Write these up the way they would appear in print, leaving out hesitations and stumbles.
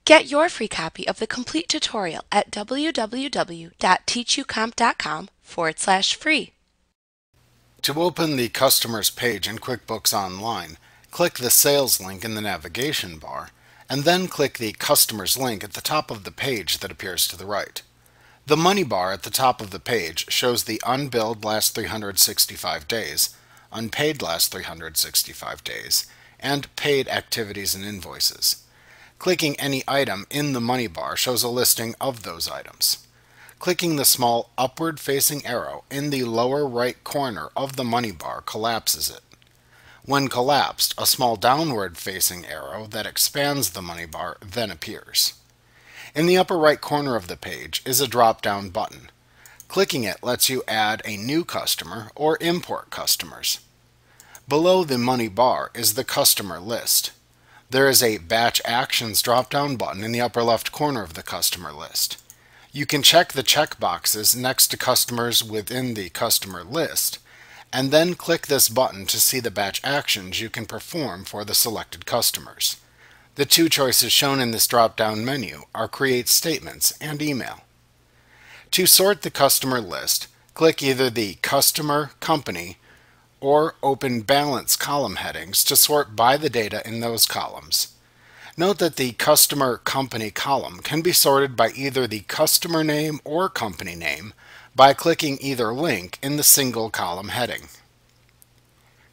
Get your free copy of the complete tutorial at www.teachucomp.com/free. To open the Customers page in QuickBooks Online, click the Sales link in the navigation bar, and then click the Customers link at the top of the page that appears to the right. The money bar at the top of the page shows the unbilled last 365 days, unpaid last 365 days, and paid activities and invoices. Clicking any item in the money bar shows a listing of those items. Clicking the small upward-facing arrow in the lower right corner of the money bar collapses it. When collapsed, a small downward-facing arrow that expands the money bar then appears. In the upper right corner of the page is a drop-down button. Clicking it lets you add a new customer or import customers. Below the money bar is the customer list. There is a Batch Actions drop-down button in the upper left corner of the customer list. You can check the checkboxes next to customers within the customer list, and then click this button to see the batch actions you can perform for the selected customers. The two choices shown in this drop-down menu are Create Statements and Email. To sort the customer list, click either the Customer, Company, or Open Balance column headings to sort by the data in those columns. Note that the Customer Company column can be sorted by either the customer name or company name by clicking either link in the single column heading.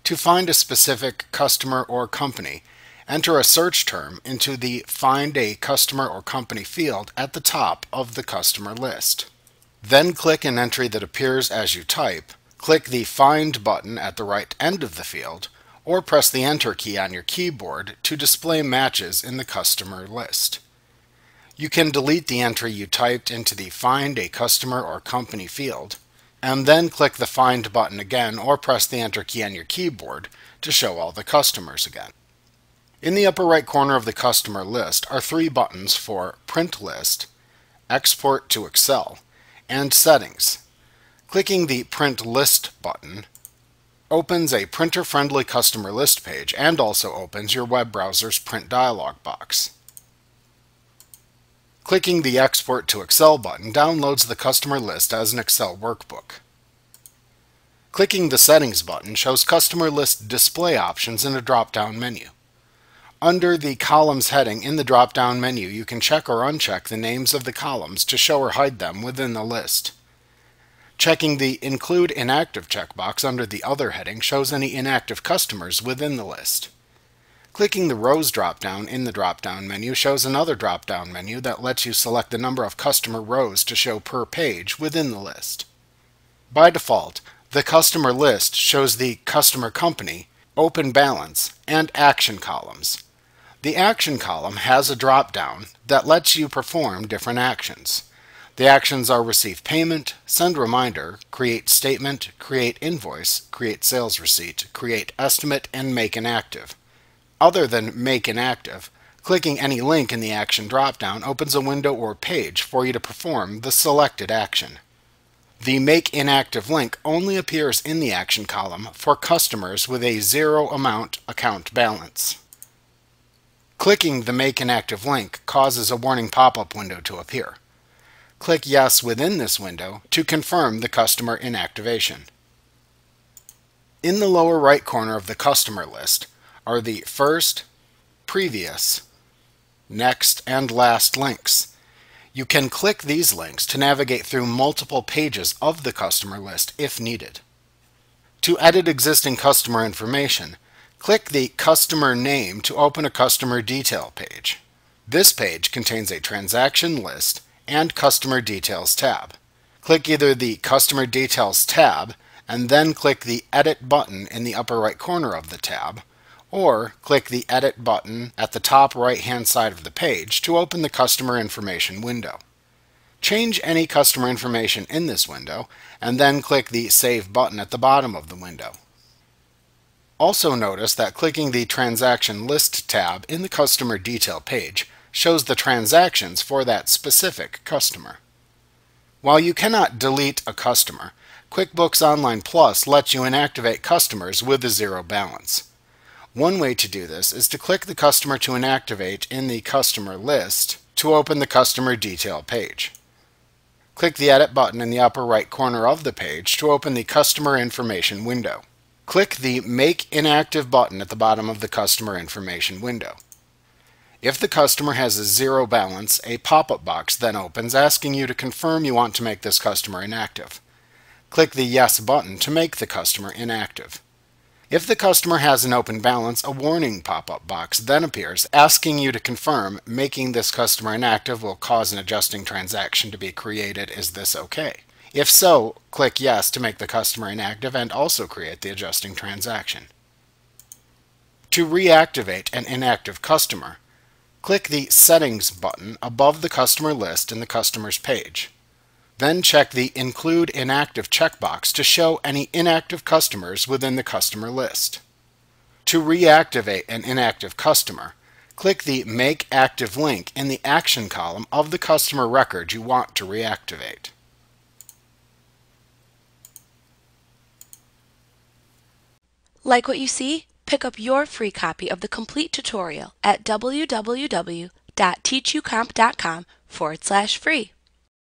To find a specific customer or company, enter a search term into the Find a Customer or Company field at the top of the customer list. Then click an entry that appears as you type, click the Find button at the right end of the field, or press the Enter key on your keyboard to display matches in the customer list. You can delete the entry you typed into the Find a Customer or Company field, and then click the Find button again or press the Enter key on your keyboard to show all the customers again. In the upper right corner of the customer list are three buttons for Print List, Export to Excel, and Settings. Clicking the Print List button opens a printer-friendly customer list page and also opens your web browser's print dialog box. Clicking the Export to Excel button downloads the customer list as an Excel workbook. Clicking the Settings button shows customer list display options in a drop-down menu. Under the Columns heading in the drop-down menu, you can check or uncheck the names of the columns to show or hide them within the list. Checking the Include Inactive checkbox under the Other heading shows any inactive customers within the list. Clicking the Rows drop-down in the drop-down menu shows another drop-down menu that lets you select the number of customer rows to show per page within the list. By default, the customer list shows the Customer Company, Open Balance, and Action columns. The Action column has a drop-down that lets you perform different actions. The actions are Receive Payment, Send Reminder, Create Statement, Create Invoice, Create Sales Receipt, Create Estimate, and Make Inactive. Other than Make Inactive, clicking any link in the Action dropdown opens a window or page for you to perform the selected action. The Make Inactive link only appears in the Action column for customers with a zero amount account balance. Clicking the Make Inactive link causes a warning pop-up window to appear. Click Yes within this window to confirm the customer inactivation. In the lower right corner of the customer list are the First, Previous, Next, and Last links. You can click these links to navigate through multiple pages of the customer list if needed. To edit existing customer information, click the Customer Name to open a Customer Detail page. This page contains a transaction list and Customer Details tab. Click either the Customer Details tab and then click the Edit button in the upper right corner of the tab, or click the Edit button at the top right-hand side of the page to open the Customer Information window. Change any customer information in this window and then click the Save button at the bottom of the window. Also notice that clicking the Transaction List tab in the Customer Detail page shows the transactions for that specific customer. While you cannot delete a customer, QuickBooks Online Plus lets you inactivate customers with a zero balance. One way to do this is to click the customer to inactivate in the customer list to open the customer detail page. Click the Edit button in the upper right corner of the page to open the customer information window. Click the Make Inactive button at the bottom of the customer information window. If the customer has a zero balance, a pop-up box then opens asking you to confirm you want to make this customer inactive. Click the Yes button to make the customer inactive. If the customer has an open balance, a warning pop-up box then appears asking you to confirm making this customer inactive will cause an adjusting transaction to be created. Is this okay? If so, click Yes to make the customer inactive and also create the adjusting transaction. To reactivate an inactive customer, click the Settings button above the customer list in the Customers page. Then check the Include Inactive checkbox to show any inactive customers within the customer list. To reactivate an inactive customer, click the Make Active link in the Action column of the customer record you want to reactivate. Like what you see? Pick up your free copy of the complete tutorial at www.teachucomp.com/free.